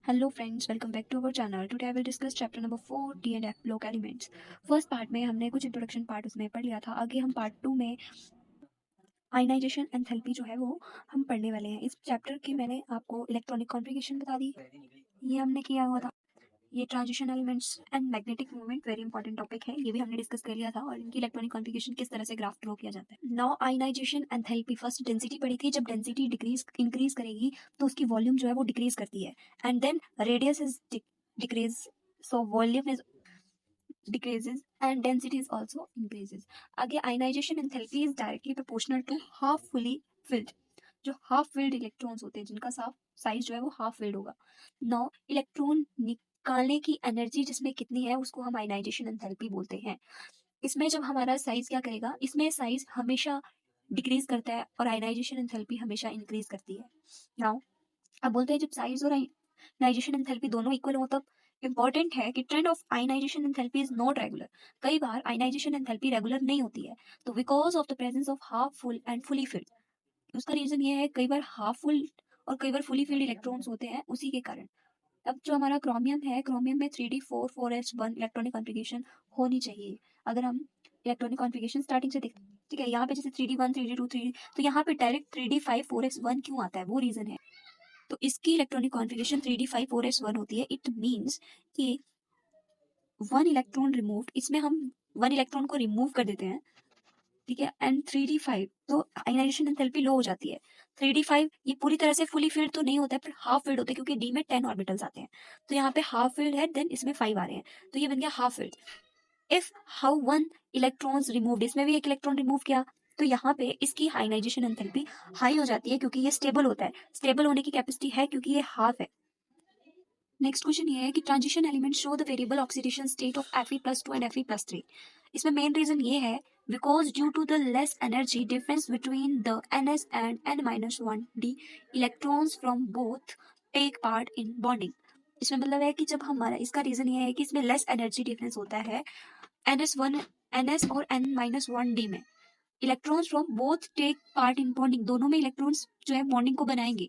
Hello friends, welcome back to our channel. Today I will discuss chapter number 4 D and F block elements. First part में हमने कुछ introduction part उसमें पढ़ लिया था. आगे हम पार्ट 2 में आयनाइजेशन एंथैल्पी जो है वो हम पढ़ने वाले हैं. इस चैप्टर की मैंने आपको इलेक्ट्रॉनिक कॉन्फ़िगरेशन बता दी, ये हमने किया हुआ था. ये transition elements and magnetic movement very important topic है, ये भी हमने डिस्कस कर लिया था. और इनकी इलेक्ट्रॉनिक कॉन्फ़िगरेशन किस तरह से ग्राफ ड्रॉ किया जाता है. Now ionisation enthalpy, first density पढ़ी थी. जब डेंसिटी इंक्रीज करेगी तो उसकी वॉल्यूम जो है वो डिक्रीज करती है. And then radius is decrease, so volume is decreases and density is also increases. आगे ionization enthalpy is directly proportional to half fully filled. जो हाफ फिल्ड इलेक्ट्रॉन्स होते हैं जिनका साइज जो है वो हाफ फिल्ड होगा. नौ इलेक्ट्रॉन निकालने की एनर्जी जिसमें कितनी है उसको हम आयनाइजेशन एंथैल्पी बोलते हैं. इसमें जब हमारा साइज क्या करेगा, इसमें साइज हमेशा डिक्रीज करता है और आयनाइजेशन एंथैल्पी हमेशा इंक्रीज करती है. नाउ अब बोलते हैं जब साइज और आयनाइजेशन एंथैल्पी दोनों इक्वल हो तब इंपॉर्टेंट है कि trend of ionisation enthalpy is not regular. कई बार आयनाइजेशन एंथैल्पी रेगुलर नहीं होती है, तो because of the presence of half full and fully filled. उसका रीजन ये है कई बार हाफ फुल और कई बार फुली फिल्ड इलेक्ट्रॉन्स होते हैं, उसी के कारण. अब जो हमारा क्रोमियम है, क्रोमियम में 3d4 4s1 इलेक्ट्रॉनिक कॉन्फ़िगरेशन होनी चाहिए. अगर हम इलेक्ट्रॉनिक कॉन्फ़िगरेशन स्टार्टिंग से देखते हैं, ठीक है, यहाँ पे जैसे 3d1 3d2 3d, तो यहाँ पे डायरेक्ट 3d5 4s1 क्यों आता है, वो रीजन है. तो इसकी इलेक्ट्रॉनिक कॉन्फ़िगरेशन 3d5 4s1 होती है. इट मींस कि वन इलेक्ट्रॉन रिमूव, इसमें हम वन इलेक्ट्रॉन को रिमूव कर देते हैं, ठीक है. एंड 3d5 तो आयनाइजेशन एंथैल्पी लो हो जाती है. 3d5 ये पूरी तरह से फुली फिल्ड तो नहीं होता है पर हाफ फिल्ड होता है, क्योंकि डी में 10 ऑर्बिटल्स आते हैं. तो यहाँ पे हाफ फिल्ड है, देन इसमें 5 आ रहे हैं, तो ये बन गया half filled. If how one electrons removed, इसमें भी एक इलेक्ट्रॉन रिमूव किया, तो यहाँ पे इसकी आयनाइजेशन एंथैल्पी हाई हो जाती है, क्योंकि ये स्टेबल होता है. स्टेबल होने की कैपेसिटी है क्योंकि ये हाफ है. नेक्स्ट क्वेश्चन ये है कि transition element show the variable oxidation state of Fe+2 and Fe+3. इसमें मेन रीजन ये है because due to the less energy difference between the Ns and N-1d electrons from both take part in bonding. इसमें मतलब है कि जब हमारा, इसका रीजन ये है कि इसमें लेस एनर्जी डिफरेंस होता है Ns और N-1d में. Electrons from both take part in bonding, दोनों में इलेक्ट्रॉन्स जो है बॉन्डिंग को बनाएंगे.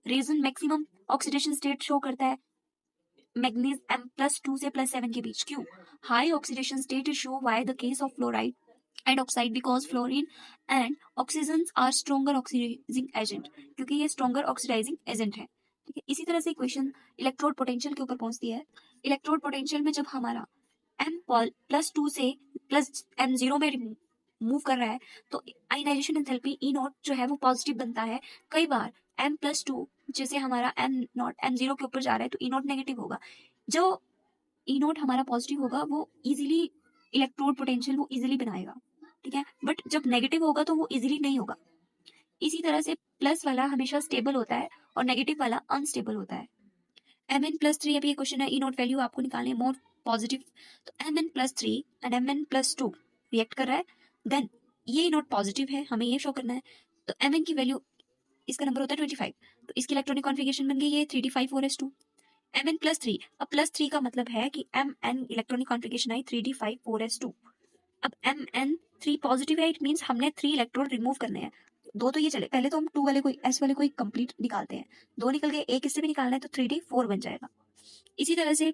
Reason maximum oxidation state show करता है मैग्नीज M+2 से +7 के बीच. क्यों? High oxidation state is show why the case of fluoride and oxide because fluorine and oxygen are stronger oxidising agent, क्योंकि ये स्ट्रोंगर ऑक्सीडाइजिंग एजेंट है, ठीक है. इसी तरह से क्वेश्चन इलेक्ट्रोड पोटेंशियल के ऊपर पहुंचती है. इलेक्ट्रोड पोटेंशियल में जब हमारा M+2 से +M0 में मूव कर रहा है तो आयनाइजेशन एंथैल्पी E0 जो है वो पॉजिटिव बनता है. कई बार M+2 जैसे हमारा M0 M0 के ऊपर जा रहा है तो E0 नेगेटिव होगा. जो E0 हमारा पॉजिटिव होगा वो इजीली इलेक्ट्रोड पोटेंशियल वो इजीली बनाएगा, ठीक है. बट जब नेगेटिव होगा तो वो इजीली नहीं होगा. इसी तरह से प्लस वाला हमेशा स्टेबल होता है और नेगेटिव वाला अनस्टेबल होता है. Mn+3, अभी ये क्वेश्चन है E0 वैल्यू आपको निकालनी है मोर पॉजिटिव. तो Mn+3 एंड Mn+2 रिएक्ट कर रहा है, देन ये E0 पॉजिटिव है, हमें ये शो करना है. तो Mn की वैल्यू, इसका नंबर होता है 25, तो इसकी इलेक्ट्रॉनिक कॉन्फ़िगरेशन बन गई ये 3d5 4s2. Mn+3, अब +3 का मतलब है कि Mn इलेक्ट्रॉनिक कॉन्फ़िगरेशन आई 3d5 4s2. अब Mn3 पॉजिटिव है, इट मींस हमने 3 इलेक्ट्रॉन रिमूव करने हैं. दो तो ये चले, पहले तो हम 2 वाले कोई S वाले कोई कंप्लीट निकालते हैं. 2 निकल गए, एक इससे भी निकालना है तो 3d4 बन जाएगा. इसी तरह से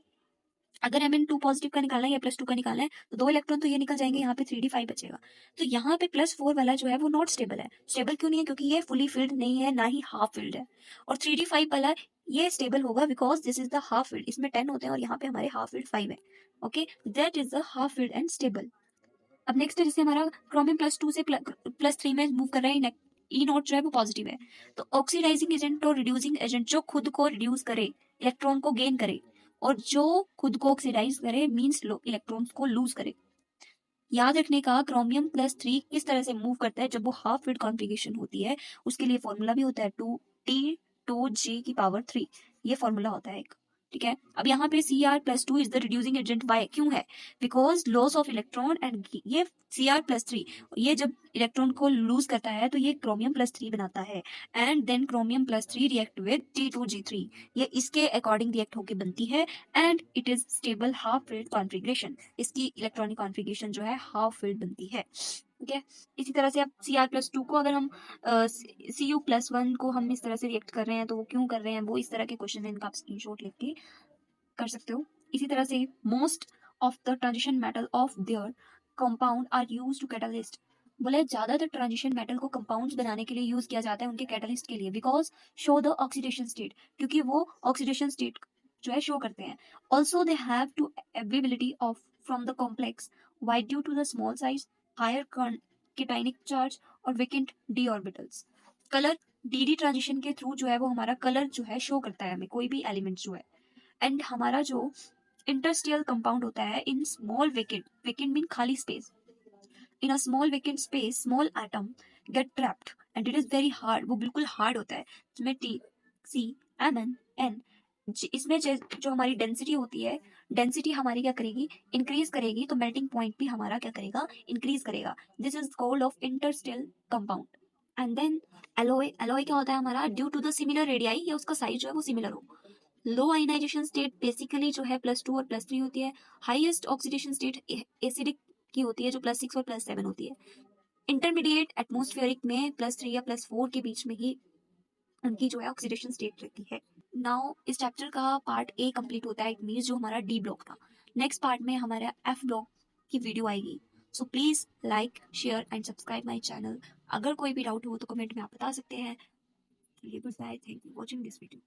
अगर Mn2 पॉजिटिव का निकालना है या +2 का निकालना है तो 2 इलेक्ट्रॉन तो ये निकल जाएंगे, यहाँ पे 3d5 बचेगा. तो यहाँ पे +4 वाला जो है वो नॉट स्टेबल है. स्टेबल क्यों नहीं है? क्योंकि ये फुली फिल्ड नहीं है, ना ही हाफ फिल्ड है. और 3d5 वाला ये स्टेबल होगा because this is the half filled, इसमें 10 होते हैं और यहाँ पे हमारे हाफ फिल्ड 5 है. Okay, that is the half filled and stable. अब नेक्स्ट जैसे हमारा क्रोमियम +2 से +3 में मूव कर रहा है, E0 जो है वो पॉजिटिव है. तो ऑक्सीडाइजिंग एजेंट और रिड्यूसिंग एजेंट जो खुद को रिड्यूस करे, इलेक्ट्रॉन को गेन करे, और जो खुद को ऑक्सीडाइज करे मींस इलेक्ट्रॉन्स को लूज करे. याद रखने का, क्रोमियम +3 किस तरह से मूव करता है जब वो हाफ फिल्ड कॉन्फ़िगरेशन होती है, उसके लिए फॉर्मूला भी होता है 2T2G⁻3, ये फॉर्मूला होता है एक, ठीक है. अब यहाँ पे Cr+2 is the reducing agent. Why क्यों है? Because loss of electron and ये Cr+3, ये जब इलेक्ट्रॉन को लूज करता है तो ये क्रोमियम +3 बनाता है. And then chromium +3 react with T2G3, ये इसके अकॉर्डिंग रिएक्ट होके बनती है. And it is stable half filled configuration, इसकी इलेक्ट्रॉनिक कॉन्फ़िगरेशन जो है हाफ फिल्ड बनती है. ठीक है। इसी तरह से अब Cr+2 को अगर हम Cu+1 को हम इस तरह से रिएक्ट कर रहे हैं तो वो क्यों कर रहे हैं, वो इस तरह के क्वेश्चन है, इनका आप स्क्रीनशॉट लिख के कर सकते हो। इसी तरह से most of the transition metal of their compound are used to catalyst. बोले ज्यादातर ट्रांजिशन मेटल को कंपाउंड्स बनाने के लिए यूज किया जाता है उनके कैटलिस्ट के लिए, because show the oxidation state, क्योंकि वो ऑक्सीडेशन स्टेट जो है शो करते हैं। Also they have to availability of from the complex wide due to the small size higher cationic charge और vacant D orbitals. Colour D transition के through जो है वो हमारा कलर जो है शो करता है हमें कोई भी एलिमेंट जो है। एंड हमारा जो इंटरस्टियल कंपाउंड होता है in small vacant, vacant mean खाली space, in a small vacant space small atom get trapped and it is very hard, वो बिल्कुल हार्ड होता है, जिसमें T, C, Mn, N, इसमें जो हमारी डेंसिटी होती है, डेंसिटी हमारी क्या करेगी, इंक्रीज करेगी, तो मेल्टिंग पॉइंट भी हमारा क्या करेगा, इंक्रीज करेगा। This is called of interstitial compound. And then alloy, alloy क्या होता है हमारा, due to the similar radii या उसका साइज जो है वो सिमिलर हो। लो आयनाइजेशन स्टेट बेसिकली जो है +2 और +3 होती है। हाईएस्ट ऑक्सीडेशन स्टेट एसिडिक की होती है जो +6 और +7 होती है। इंटरमीडिएट एटमॉस्फेरिक में +3 या +4 के बीच में ही उनकी जो है ऑक्सीडेशन स्टेट रहती है। नाउ इस चैप्टर का पार्ट ए कंप्लीट होता है, इट मीन्स जो हमारा डी ब्लॉक था। नेक्स्ट पार्ट में हमारा एफ ब्लॉक की वीडियो आएगी। So please like share and subscribe my channel. अगर कोई भी डाउट हो तो कमेंट में आप बता सकते हैं। Goodbye, thank you watching this video.